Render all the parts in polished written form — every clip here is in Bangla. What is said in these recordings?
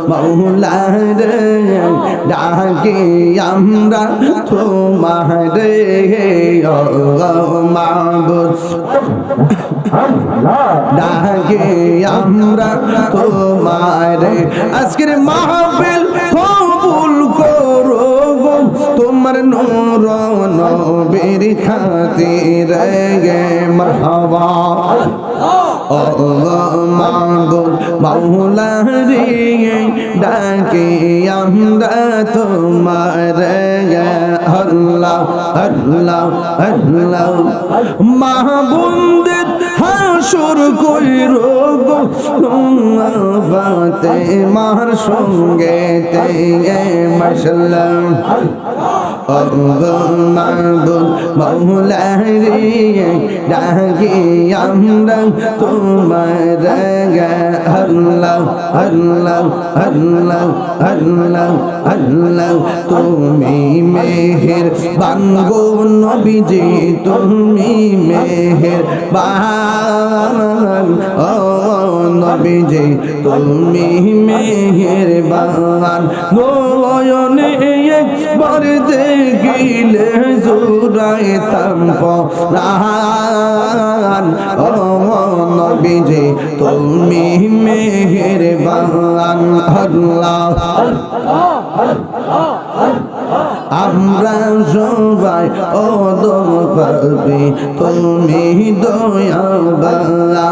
মৌলা রে ডাকি আমরা তোমারে মাবুদ ডাকি আমরা তোমারে আজকের মাহফিল কবুল করো গো তোমার নূর নবীর খাতিরে মারহাবা মাবুদ মৌলা রে ডাকি আমরা তোমারে আল্লাহ আল্লাহ আল্লাহ মাহবুব হাসুর কইরো গো বাতে মার সঙ্গে তে মাশাআল্লাহ মাবুদ মৌলা রে ডাকি আমরা তোমারে আল্লাহ আল্লাহ আল্লাহ আল্লাহ আল্লাহ তুমি মেহের বাঙ্গো নবীজি তুমি মেহের বান ও নবীজি তুমি মেহের বান নয়নে একবার দেখিলে জুড়াইতাম প্রাণ ও নবীজি তুমি মেহের বান আল্লাহ আমরা সবাই ওদম পাবি তুমি দয়াবালা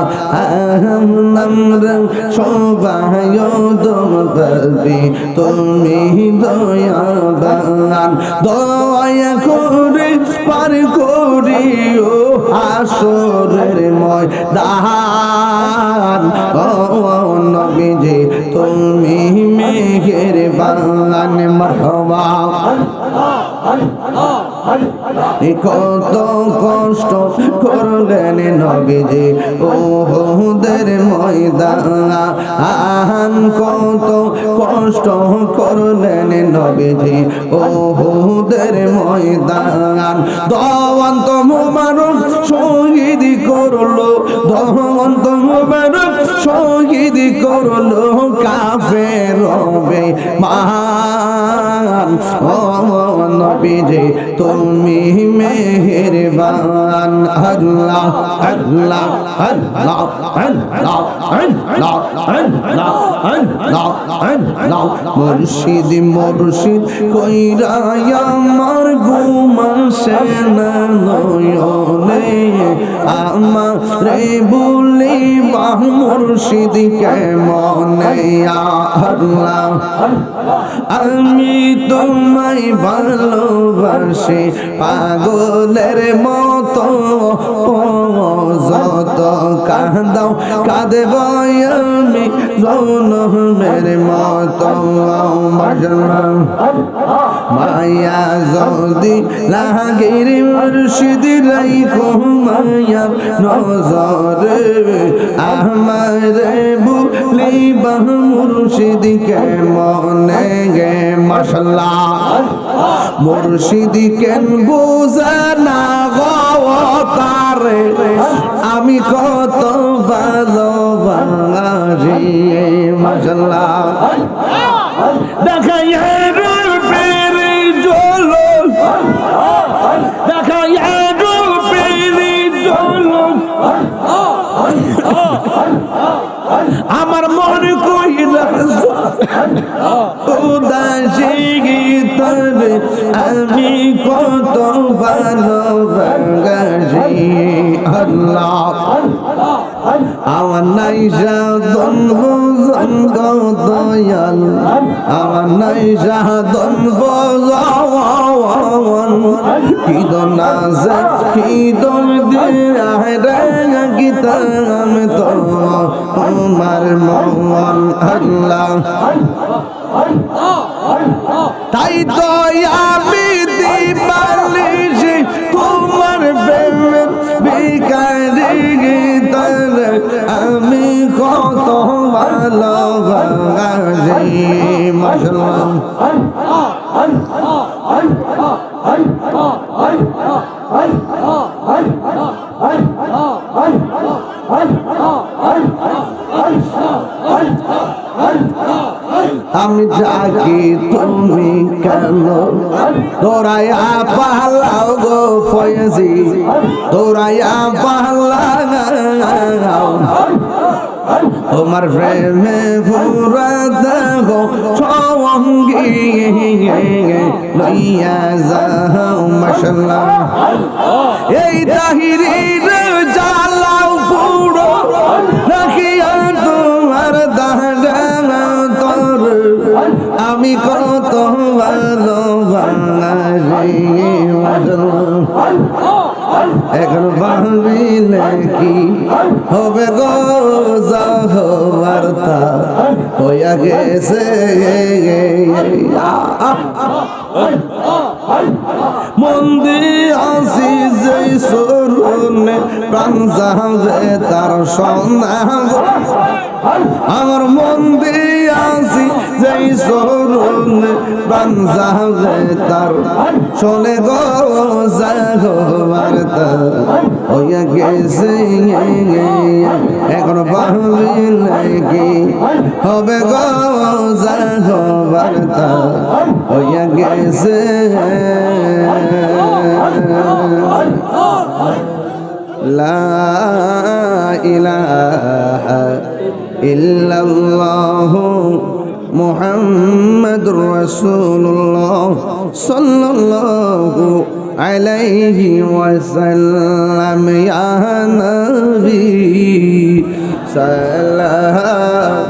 আমরা সবাই ওদম পাবি তুমি দয়াবালা দয়া করে পার করিও আসরের ময়দান ও নবীজি তুমি মেহের বান মারহাবা কত কষ্ট করলেন নবীজি ওহুদের ময়দান কত কষ্ট করলেন নবীজি ওহুদের ময়দান দওয়ান্ত মুবারক শহীদ করলো দওয়ান্ত মুবারক শহীদ করলো কাফের হবে মান ও নবীজি তুমি মেহেরবান আল্লাহ আল্লাহ আল্লাহ আল্লাহ আল্লাহ আল্লাহ আল্লাহ আল্লাহ মুর্শিদ মুর্শিদ কইরা আমার ঘুম আসে না নয়নে আমারে বলি বাহ মুর্শিদ কেমনে আল্লাহ আমি তোমায় ভালোবাসি পাগলের মতো যত কাঁদাও কাঁদব আমি জনমের মতো মায়া যদি লাগের মুর্শিদ রাইখো মায়া নজরে আমারে বলি বাহ মুর্শিদ কেমনে গে মাশাআল্লাহ মুর্শিদ কেন বুঝে না গো তারে আমি কত ভালোবাসি মাশাআল্লাহ দেখাই রূপের ঝলক দেখাই রূপের ঝলক আমার মন কইলা উদাসী গীতরে আমি কত ভালোবাসি আল্লাহ আমার নাই সাধন ভজন দয়াল আমার নাই সাধন ভজন কিদন আছে কিদন দিয়া গীতাম তো আমার মন আল্লাহ তাই তো আমি দিবালিশি তোমার প্রেমের ভিখারি গীতার আমি কত ভালোবাসি মাশাআল্লাহ আমি জাগি তুমি কেন দৌড়াইয়া পালাও গো ফয়েজি দৌড়াইয়া পালাও তোমার প্রেমে পুরা দেব সঙ্গী লইয়া যাও মাশাআল্লাহ এই তাহিরির জ্বালাও পুরো রাখিয়া তোমার দাঁড়া তোর আমি কত ভালোবাসি এখন ভাবিলে কি হবে গো বার্তা হইয়া গেছে মন্দির আসি যেই সরুনে প্রাণ যাবে তার সন্ধান আমার মন্দির আসি যেই সরুনে প্রাণ যাবে তার শোনে গো বার্তা হইয়া গেছে এখন ভাবিলে কি হবে গো বার্তা হইয়া গেছে লা ইলাহা ইল্লাল্লাহ মুহাম্মাদুর রাসূলুল্লাহ সাল্লাল্লাহু আলাইহি ওয়াসাল্লাম ইয়া নবী সাল্লাল্লাহু